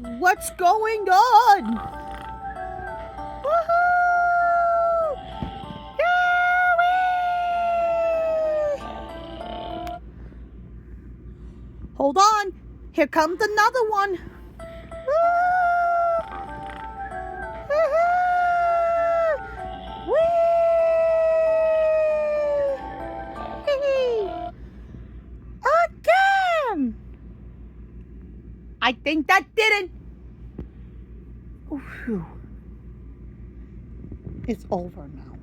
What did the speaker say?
What's going on? Woohoo! Yay! Hold on. Here comes another one. Woo! Woohoo! Whee! Again! I think that didn't. Ooh, it's over now.